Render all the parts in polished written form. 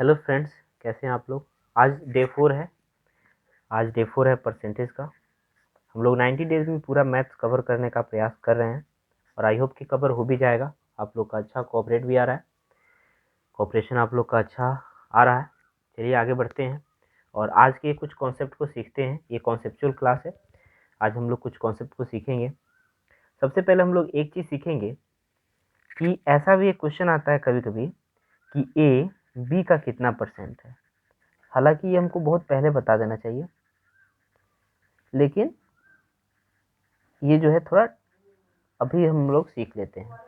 Hello friends, कैसे हैं आप लोग। आज डे 4 है परसेंटेज का। हम लोग 90 डेज में पूरा मैथ्स कवर करने का प्रयास कर रहे हैं और आई होप कि कवर हो भी जाएगा। आप लोग का अच्छा कोऑपरेट भी आ रहा है, कोऑपरेशन आप लोग का अच्छा आ रहा है। चलिए आगे बढ़ते हैं और आज के कुछ कॉन्सेप्ट को सीखते हैं। ये कॉन्सेप्चुअल क्लास है। आज हम लोग कुछ कॉन्सेप्ट को सीखेंगे। सबसे पहले हम लोग एक चीज़ सीखेंगे कि ऐसा भी एक क्वेश्चन आता है कभी कभी कि ए बी का कितना परसेंट है। हालांकि ये हमको बहुत पहले बता देना चाहिए, लेकिन ये जो है थोड़ा अभी हम लोग सीख लेते हैं।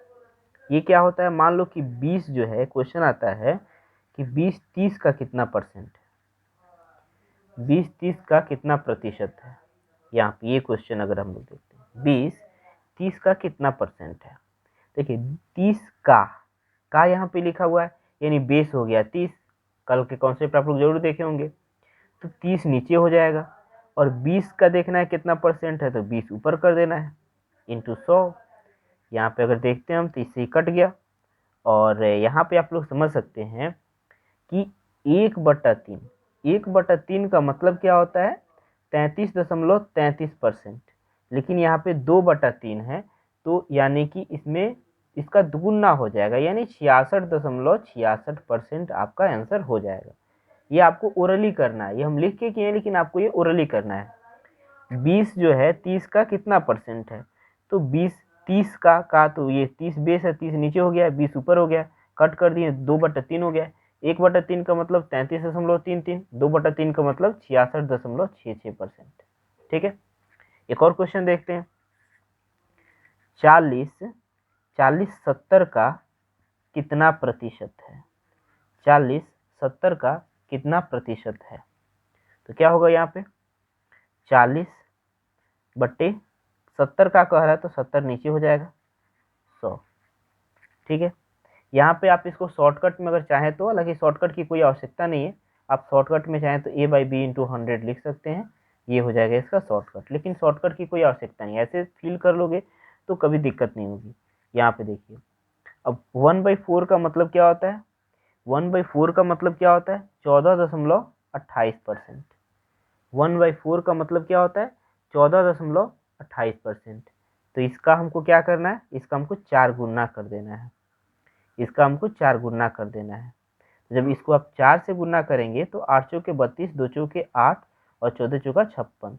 ये क्या होता है, मान लो कि 20 जो है, क्वेश्चन आता है कि 20 30 का कितना परसेंट है, 20 30 का कितना प्रतिशत है। यहाँ पे ये क्वेश्चन अगर हम लोग देखते हैं 20 30 का कितना परसेंट है। देखिए 30 का यहाँ पे लिखा हुआ है, यानी बेस हो गया 30। कल के कॉन्सेप्ट आप लोग जरूर देखे होंगे। तो 30 नीचे हो जाएगा और 20 का देखना है कितना परसेंट है, तो 20 ऊपर कर देना है इंटू 100। यहाँ पे अगर देखते हैं हम तो इससे ही कट गया। और यहाँ पे आप लोग समझ सकते हैं कि 1/3, 1/3 का मतलब क्या होता है, 33.33%। लेकिन यहाँ पे 2/3 है, तो यानी कि इसमें इसका दुगुना हो जाएगा, यानी 66.66% आपका आंसर हो जाएगा। ये आपको ओरली करना है, ये हम लिख के किए लेकिन आपको ये ओरली करना है। 20 जो है 30 का कितना परसेंट है, तो 20 30 का तो ये 30 बेस है, 30 नीचे हो गया, 20 ऊपर हो गया, कट कर दिए, 2/3 हो गया। 1/3 का मतलब 33.33, 2/3 का मतलब 66.66%। ठीक है, एक और क्वेश्चन देखते हैं। 40 70 का कितना प्रतिशत है। 40 70 का कितना प्रतिशत है, तो क्या होगा यहाँ पे 40/70 का कह रहा है, तो 70 नीचे हो जाएगा 100। ठीक है, यहाँ पे आप इसको शॉर्टकट में अगर चाहें तो, हालांकि शॉर्टकट की कोई आवश्यकता नहीं है, आप शॉर्टकट में चाहें तो a/b/100 लिख सकते हैं, ये हो जाएगा इसका शॉर्टकट। लेकिन शॉर्टकट की कोई आवश्यकता नहीं है, ऐसे फील कर लोगे तो कभी दिक्कत नहीं होगी। यहाँ पे देखिए, अब 1/4 का मतलब क्या होता है, 1/4 का मतलब क्या होता है 14.28%। 1/4 का मतलब क्या होता है 14.28%। तो इसका हमको क्या करना है, इसका हमको 4 गुना कर देना है, इसका हमको 4 गुना कर देना है। जब इसको आप 4 से गुना करेंगे तो 8 चौके 32, 2 चौके 8 और 14 चौका 56।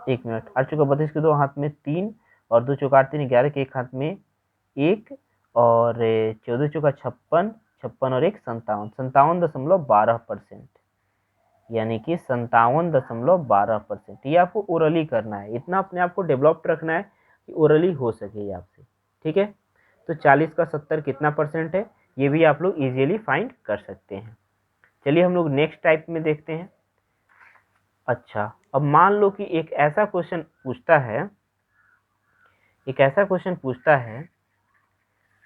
एक मिनट, 8 चौका 32 के 2 हाथ में 3 और 2 चौका 8 3 11 के एक हाथ में 1 और 14 चौका 56, 56 और 1 57, 57.12%, यानी कि 57.12%। ये आपको ओरली करना है, इतना अपने आप को डेवलप्ड रखना है कि ओरली हो सके आपसे। ठीक है, तो 40 का 70 कितना परसेंट है, ये भी आप लोग इजीली फाइंड कर सकते हैं। चलिए हम लोग नेक्स्ट टाइप में देखते हैं। अच्छा, अब मान लो कि एक ऐसा क्वेश्चन पूछता है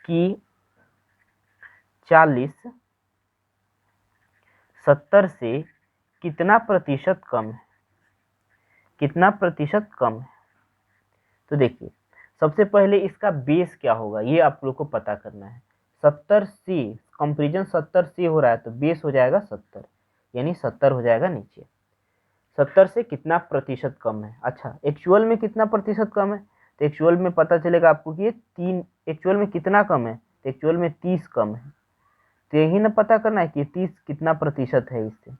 कि 40 70 से कितना प्रतिशत कम है, कितना प्रतिशत कम है। तो देखिए, सबसे पहले इसका बेस क्या होगा ये आप लोग को पता करना है। 70 से कंपेरिजन 70 से हो रहा है, तो बेस हो जाएगा 70, यानी 70 हो जाएगा नीचे। 70 से कितना प्रतिशत कम है। अच्छा, एक्चुअल में कितना प्रतिशत कम है, तो एक्चुअल में पता चलेगा आपको कि ये 3, एक्चुअल में कितना कम है, तो एक्चुअल में 30 कम है। तो यही ना पता करना है कि 30 कितना प्रतिशत है, इससे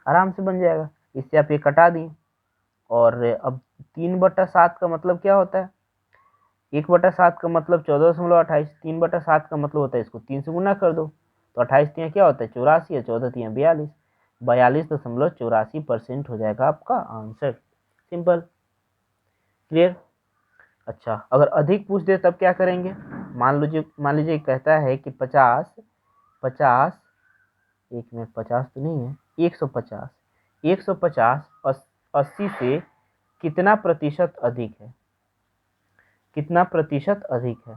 आराम से बन जाएगा। इससे आप ये कटा दिए, और अब 3/7 का मतलब क्या होता है, 1/7 का मतलब 14.28, 3/7 का मतलब होता है इसको 3 से गुना कर दो, तो 28 तिया क्या होता है 84 और 14 तिया 42, 42.84% हो जाएगा आपका आंसर। Simple, clear. अच्छा, अगर अधिक पूछ दे तब क्या करेंगे, मान लीजिए कहता है कि 50 50, एक मिनट 50 तो नहीं है, 150, 150 80 से कितना प्रतिशत अधिक है, कितना प्रतिशत अधिक है।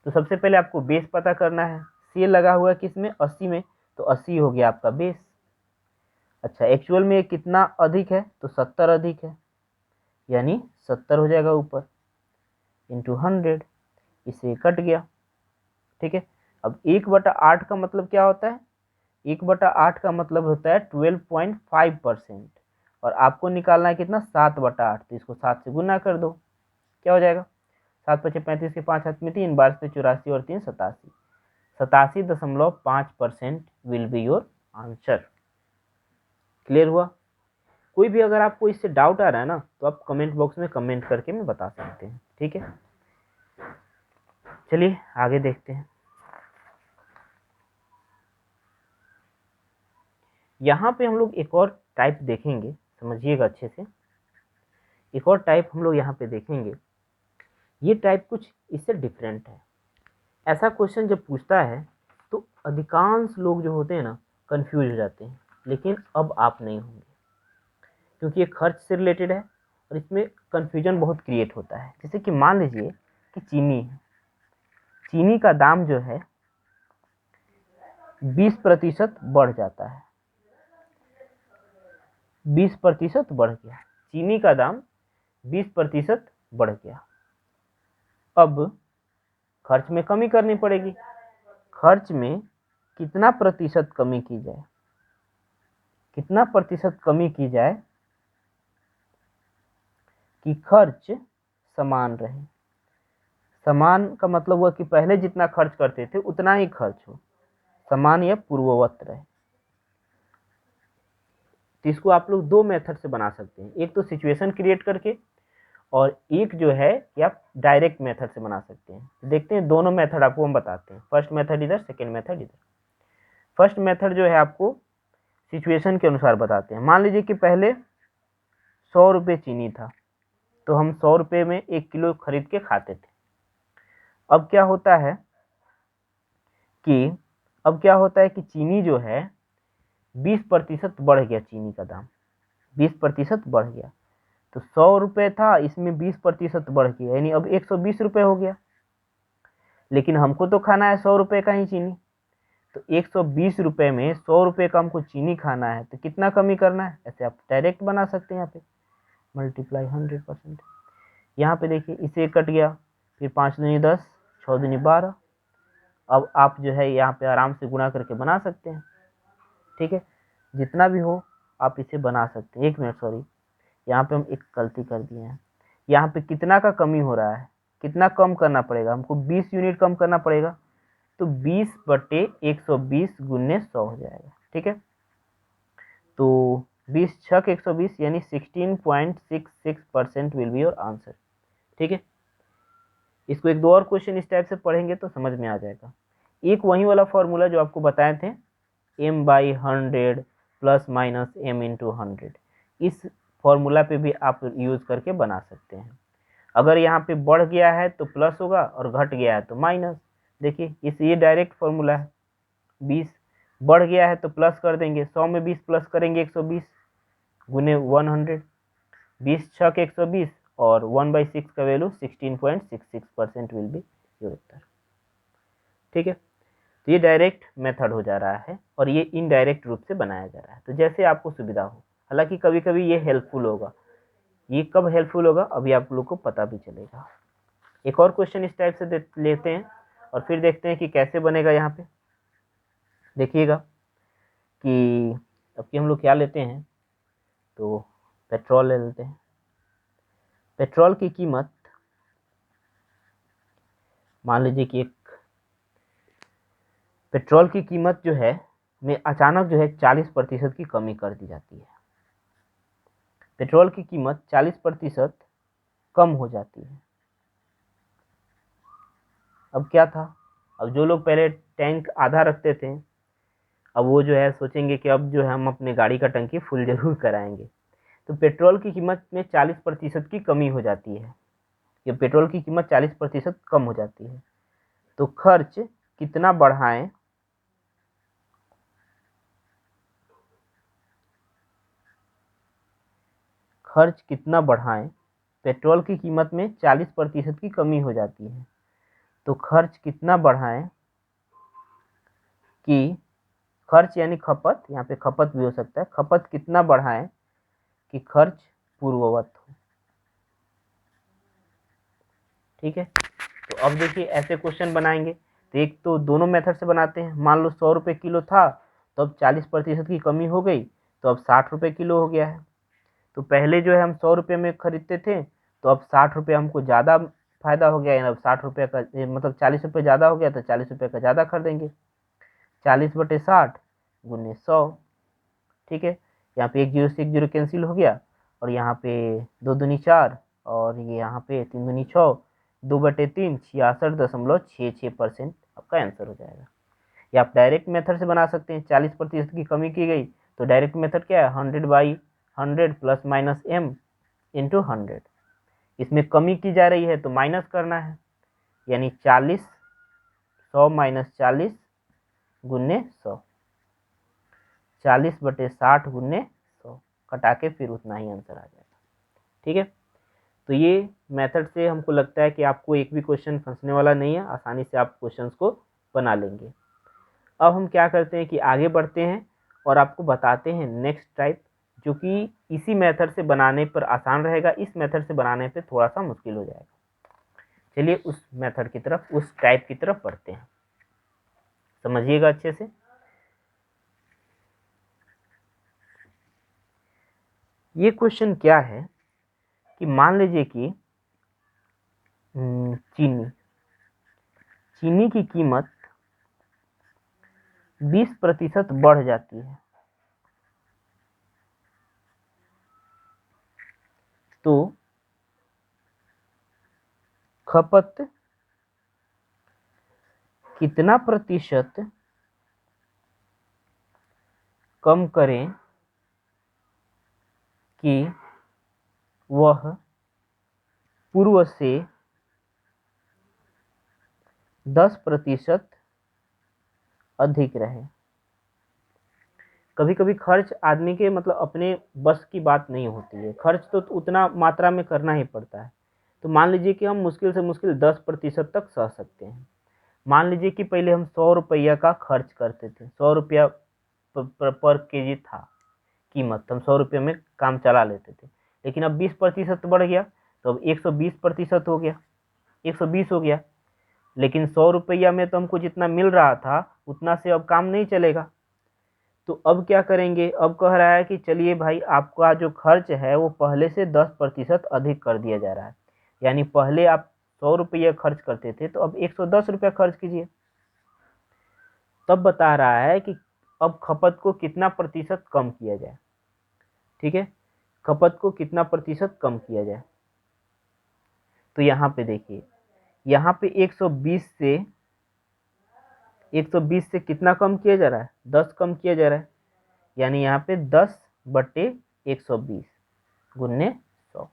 तो सबसे पहले आपको बेस पता करना है। सी लगा हुआ है किसमें, 80 में, तो 80 हो गया आपका बेस। अच्छा, एक्चुअल में कितना अधिक है, तो 70 अधिक है, यानी 70 हो जाएगा ऊपर इंटू 100, इससे कट गया। ठीक है, अब 1/8 का मतलब क्या होता है? 1/8 का मतलब होता है 12.5%, और आपको निकालना है कितना? 7/8। तो इसको 7 से गुना कर दो, क्या हो जाएगा? 7×5 = 35 के 5 हाथ में 3, 12 से 84 और 3 87, 87.5% will be your answer. Clear हुआ? कोई भी अगर आपको इससे डाउट आ रहा है ना, तो आप कमेंट बॉक्स में कमेंट करके मैं बता सकते हैं, ठीक है। चलिए आगे देखते हैं। यहाँ पे हम लोग एक और टाइप देखेंगे, समझिएगा अच्छे से। एक और टाइप हम लोग यहाँ पे देखेंगे। ये टाइप कुछ इससे डिफरेंट है। ऐसा क्वेश्चन जब पूछता है तो अधिकांश लोग जो होते हैं ना, कंफ्यूज हो जाते हैं, लेकिन अब आप नहीं होंगे, क्योंकि ये खर्च से रिलेटेड है और इसमें कंफ्यूजन बहुत क्रिएट होता है। जैसे कि मान लीजिए कि चीनी है, चीनी का दाम जो है 20% बढ़ जाता है, 20% बढ़ गया, चीनी का दाम 20% बढ़ गया। अब खर्च में कमी करनी पड़ेगी। खर्च में कितना प्रतिशत कमी की जाए, कितना प्रतिशत कमी की जाए कि खर्च समान रहे? समान का मतलब हुआ कि पहले जितना खर्च करते थे उतना ही खर्च हो, समान या पूर्ववत रहे। तो इसको आप लोग दो मेथड से बना सकते हैं, एक तो सिचुएशन क्रिएट करके, और एक जो है कि आप डायरेक्ट मेथड से बना सकते हैं। तो देखते हैं दोनों मेथड आपको हम बताते हैं। फर्स्ट मेथड इधर, सेकेंड मेथड इधर। फर्स्ट मेथड जो है आपको सिचुएशन के अनुसार बताते हैं। मान लीजिए कि पहले 100 रुपये चीनी था, तो हम 100 रुपये में 1 किलो खरीद के खाते थे। अब क्या होता है कि चीनी जो है 20% बढ़ गया, चीनी का दाम 20% बढ़ गया। तो 100 रुपये था, इसमें 20% बढ़ गया, यानी अब 120 रुपये हो गया। लेकिन हमको तो खाना है 100 रुपये का ही चीनी, तो 120 रुपये में 100 रुपये का हमको चीनी खाना है, तो कितना कमी करना है? ऐसे आप डायरेक्ट बना सकते हैं। यहाँ पे मल्टीप्लाई 100%, यहाँ पे देखिए इसे कट गया, फिर 5 दूनी 10, 6 दूनी 12। अब आप जो है यहाँ पे आराम से गुणा करके बना सकते हैं, ठीक है। जितना भी हो आप इसे बना सकते हैं। 1 मिनट, सॉरी, यहाँ पे हम एक गलती कर दिए हैं। यहाँ पे कितना का कमी हो रहा है, कितना कम करना पड़ेगा हमको? 20 यूनिट कम करना पड़ेगा, तो 20/120 गुने 100 हो जाएगा, ठीक है। तो 20 छक 120, यानी 16.66% विल बी योर आंसर, ठीक है। इसको एक दो और क्वेश्चन इस टाइप से पढ़ेंगे तो समझ में आ जाएगा। एक वही वाला फॉर्मूला जो आपको बताए थे, m/100 + - m/100, इस फॉर्मूला पे भी आप यूज करके बना सकते हैं। अगर यहाँ पे बढ़ गया है तो प्लस होगा और घट गया है तो माइनस। देखिए ये डायरेक्ट फॉर्मूला है। 20 बढ़ गया है तो प्लस कर देंगे, 100 में 20 प्लस करेंगे 120 गुने 100, 20 छक 120, और 1/6 का वैल्यू 16.66% विल बी योर उत्तर, ठीक है। तो ये डायरेक्ट मेथड हो जा रहा है और ये इनडायरेक्ट रूप से बनाया जा रहा है, तो जैसे आपको सुविधा हो। हालांकि कभी कभी ये हेल्पफुल होगा, ये कब हेल्पफुल होगा अभी आप लोग को पता भी चलेगा। एक और क्वेश्चन इस टाइप से लेते हैं और फिर देखते हैं कि कैसे बनेगा। यहाँ पे देखिएगा कि अब कि हम लोग क्या लेते हैं, तो पेट्रोल ले लेते हैं। पेट्रोल की कीमत मान लीजिए कि पेट्रोल की कीमत जो है में अचानक जो है 40% की कमी कर दी जाती है। पेट्रोल की कीमत 40% कम हो जाती है। अब क्या था, अब जो लोग पहले टैंक आधा रखते थे, अब वो जो है सोचेंगे कि अब जो है हम अपने गाड़ी का टंकी फुल जरूर कराएंगे। तो पेट्रोल की कीमत में 40% की कमी हो जाती है, ये पेट्रोल की कीमत 40% कम हो जाती है। तो खर्च कितना बढ़ाएं, खर्च कितना बढ़ाएं, पेट्रोल की कीमत में 40% की कमी हो जाती है, तो खर्च कितना बढ़ाएं कि खर्च यानी खपत, यहाँ पे खपत भी हो सकता है, खपत कितना बढ़ाएं कि खर्च पूर्ववत हो, ठीक है। तो अब देखिए ऐसे क्वेश्चन बनाएंगे तो एक तो दोनों मेथड से बनाते हैं। मान लो 100 रुपये किलो था, तो अब 40% की कमी हो गई, तो अब 60 रुपये किलो हो गया है। तो पहले जो है हम 100 रुपये में खरीदते थे, तो अब 60 रुपये हमको ज़्यादा फायदा हो गया है। अब 60 रुपये का मतलब 40 रुपये ज़्यादा हो गया, तो 40 रुपये का ज़्यादा खरीदेंगे। 40/60 गुने 100, ठीक है। यहाँ पे 1 जीरो से 1 जीरो कैंसिल हो गया, और यहाँ पे 2 दूनी 4, और ये यहाँ पे 3 दूनी 6, 2/3 66.66% आपका आंसर हो जाएगा। या आप डायरेक्ट मेथड से बना सकते हैं। 40% की कमी की गई, तो डायरेक्ट मेथड क्या है, 100/100 प्लस माइनस m इंटू 100। इसमें कमी की जा रही है तो माइनस करना है, यानी 40, 100 माइनस 40 गुने 100, 40/60 गुने 100 कटा के फिर उतना ही आंसर आ जाएगा, ठीक है। तो ये मेथड से हमको लगता है कि आपको एक भी क्वेश्चन फंसने वाला नहीं है, आसानी से आप क्वेश्चंस को बना लेंगे। अब हम क्या करते हैं कि आगे बढ़ते हैं और आपको बताते हैं नेक्स्ट टाइप, जो कि इसी मेथड से बनाने पर आसान रहेगा, इस मेथड से बनाने पे थोड़ा सा मुश्किल हो जाएगा। चलिए उस मेथड की तरफ, उस टाइप की तरफ बढ़ते हैं, समझिएगा अच्छे से। ये क्वेश्चन क्या है कि मान लीजिए कि चीनी की कीमत 20% बढ़ जाती है, तो खपत कितना प्रतिशत कम करें कि वह पूर्व से 10% अधिक रहे। कभी कभी खर्च आदमी के मतलब अपने बस की बात नहीं होती है, खर्च तो उतना मात्रा में करना ही पड़ता है। तो मान लीजिए कि हम मुश्किल से मुश्किल 10% तक सह सकते हैं। मान लीजिए कि पहले हम 100 रुपया का खर्च करते थे, 100 रुपया पर केजी था कीमत, हम 100 रुपये में काम चला लेते थे। लेकिन अब 20% बढ़ गया, तो अब 120% हो गया, 120 हो गया। लेकिन 100 रुपया में तो हमको जितना मिल रहा था उतना से अब काम नहीं चलेगा। तो अब क्या करेंगे, अब कह रहा है कि चलिए भाई आपका जो खर्च है वो पहले से 10% अधिक कर दिया जा रहा है। यानी पहले आप 100 रुपया खर्च करते थे, तो अब 110 रुपया खर्च कीजिए। तब बता रहा है कि अब खपत को कितना प्रतिशत कम किया जाए, ठीक है, खपत को कितना प्रतिशत कम किया जाए। तो यहाँ पे देखिए, यहाँ पे 120 से कितना कम किया जा रहा है, 10 कम किया जा रहा है। यानी यहाँ पे 10/120 गुन्ने 100,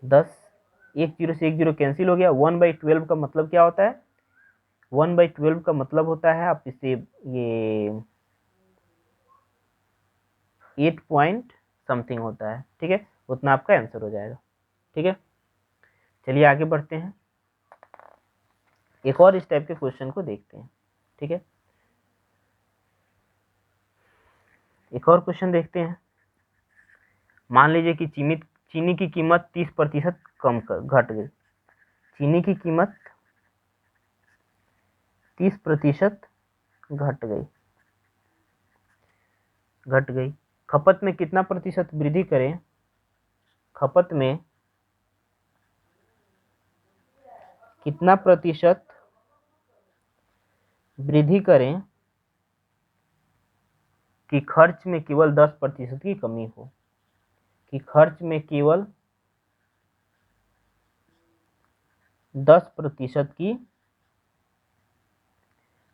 10, 1 जीरो से 1 जीरो कैंसिल हो गया। 1/12 का मतलब क्या होता है, 1/12 का मतलब होता है, आप इसे ये 8 पॉइंट समथिंग होता है, ठीक है, उतना आपका आंसर हो जाएगा, ठीक है। चलिए आगे बढ़ते हैं, एक और इस टाइप के क्वेश्चन को देखते हैं, ठीक है। एक और क्वेश्चन देखते हैं। मान लीजिए कि चीनी की कीमत 30% घट गई, चीनी की कीमत 30% घट गई। खपत में कितना प्रतिशत वृद्धि करें, खपत में कितना प्रतिशत वृद्धि करें कि खर्च में केवल 10% की कमी हो, कि खर्च में केवल 10% की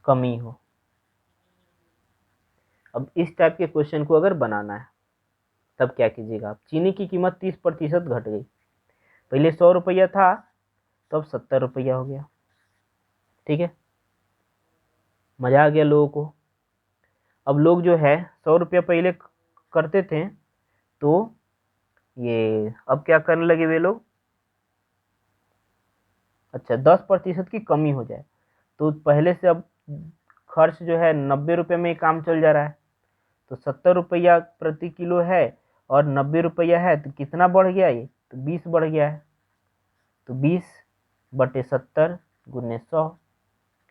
कमी हो। अब इस टाइप के क्वेश्चन को अगर बनाना है तब क्या कीजिएगा आप, चीनी की कीमत 30% घट गई, पहले 100 रुपया था तो अब 70 रुपया हो गया, ठीक है, मजा आ गया लोगों को। अब लोग जो है 100 रुपया पहले करते थे, तो ये अब क्या करने लगे वे लोग, अच्छा 10% की कमी हो जाए, तो पहले से अब खर्च जो है 90 रुपये में ही काम चल जा रहा है, तो 70 रुपया प्रति किलो है और 90 रुपया है, तो कितना बढ़ गया ये, तो 20 बढ़ गया है। तो 20/70 गुने 100,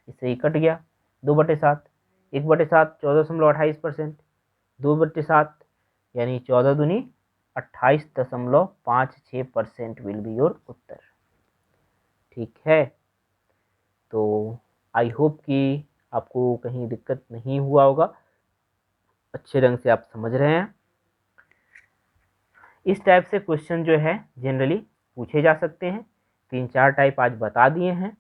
इससे ही कट गया 2/7, 1/7 14.28%, 2/7 यानी 14 दूनी 28.56% विल बी योर उत्तर। ठीक है, तो आई होप कि आपको कहीं दिक्कत नहीं हुआ होगा, अच्छे ढंग से आप समझ रहे हैं। इस टाइप से क्वेश्चन जो है जनरली पूछे जा सकते हैं। 3-4 टाइप आज बता दिए हैं।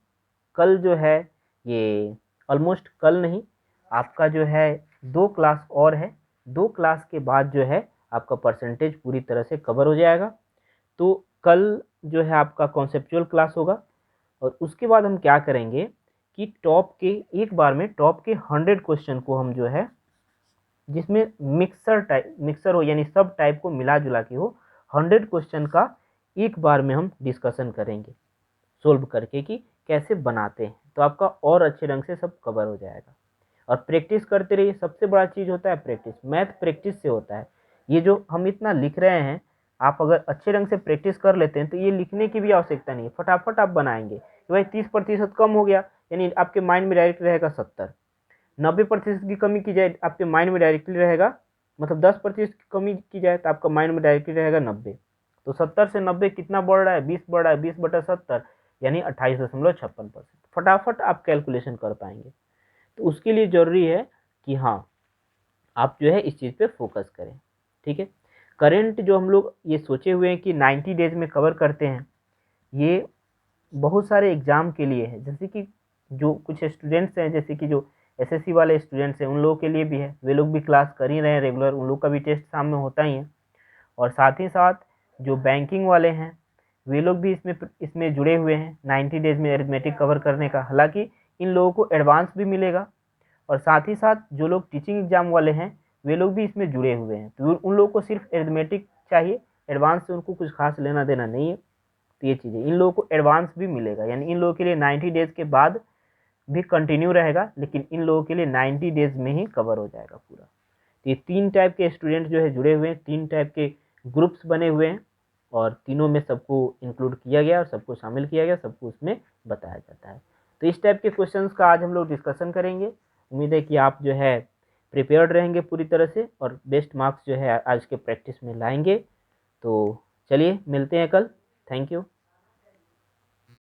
कल जो है ये ऑलमोस्ट कल नहीं, आपका जो है 2 क्लास और है, 2 क्लास के बाद जो है आपका परसेंटेज पूरी तरह से कवर हो जाएगा। तो कल जो है आपका कॉन्सेप्चुअल क्लास होगा और उसके बाद हम क्या करेंगे कि टॉप के एक बार में टॉप के 100 क्वेश्चन को हम जो है, जिसमें मिक्सर हो यानी सब टाइप को मिला जुला के हो, 100 क्वेश्चन का एक बार में हम डिस्कशन करेंगे सोल्व करके कि कैसे बनाते हैं। तो आपका और अच्छे ढंग से सब कवर हो जाएगा। और प्रैक्टिस करते रहिए, सबसे बड़ा चीज़ होता है प्रैक्टिस। मैथ प्रैक्टिस से होता है। ये जो हम इतना लिख रहे हैं, आप अगर अच्छे ढंग से प्रैक्टिस कर लेते हैं तो ये लिखने की भी आवश्यकता नहीं है, फटाफट आप बनाएंगे कि भाई 30% कम हो गया, यानी आपके माइंड में डायरेक्ट रहेगा 70। 90% की कमी की जाए आपके माइंड में डायरेक्टली रहेगा, मतलब 10% की कमी की जाए तो आपका माइंड में डायरेक्टली रहेगा 90। तो 70 से 90 कितना बढ़ रहा है? 20 बढ़ रहा है। 20/70 यानी 28.56%। फटाफट आप कैलकुलेशन कर पाएंगे। तो उसके लिए ज़रूरी है कि हाँ, आप जो है इस चीज़ पे फोकस करें। ठीक है, करेंट जो हम लोग ये सोचे हुए हैं कि 90 डेज में कवर करते हैं, ये बहुत सारे एग्ज़ाम के लिए है। जैसे कि जो कुछ स्टूडेंट्स हैं, जैसे कि जो एसएससी वाले स्टूडेंट्स हैं, उन लोगों के लिए भी है। वे लोग भी क्लास कर ही रहे हैं रेगुलर, उन लोग का भी टेस्ट सामने होता ही है। और साथ ही साथ जो बैंकिंग वाले हैं, वे लोग भी इसमें जुड़े हुए हैं 90 डेज में अरिथमेटिक कवर करने का। हालांकि इन लोगों को एडवांस भी मिलेगा। और साथ ही साथ जो लोग टीचिंग एग्जाम वाले हैं, वे लोग भी इसमें जुड़े हुए हैं। तो उन लोगों को सिर्फ अरिथमेटिक चाहिए, एडवांस से उनको कुछ खास लेना देना नहीं है। तो ये चीज़ें इन लोगों को एडवांस भी मिलेगा, यानी इन लोगों के लिए 90 डेज के बाद भी कंटिन्यू रहेगा, लेकिन इन लोगों के लिए 90 डेज में ही कवर हो जाएगा पूरा। तो ये 3 टाइप के स्टूडेंट जो है जुड़े हुए हैं, 3 टाइप के ग्रुप्स बने हुए हैं और तीनों में सबको इंक्लूड किया गया और सबको शामिल किया गया, सबको उसमें बताया जाता है। तो इस टाइप के क्वेश्चंस का आज हम लोग डिस्कशन करेंगे। उम्मीद है कि आप जो है प्रिपेयर्ड रहेंगे पूरी तरह से और बेस्ट मार्क्स जो है आज के प्रैक्टिस में लाएंगे। तो चलिए मिलते हैं कल। Thank you.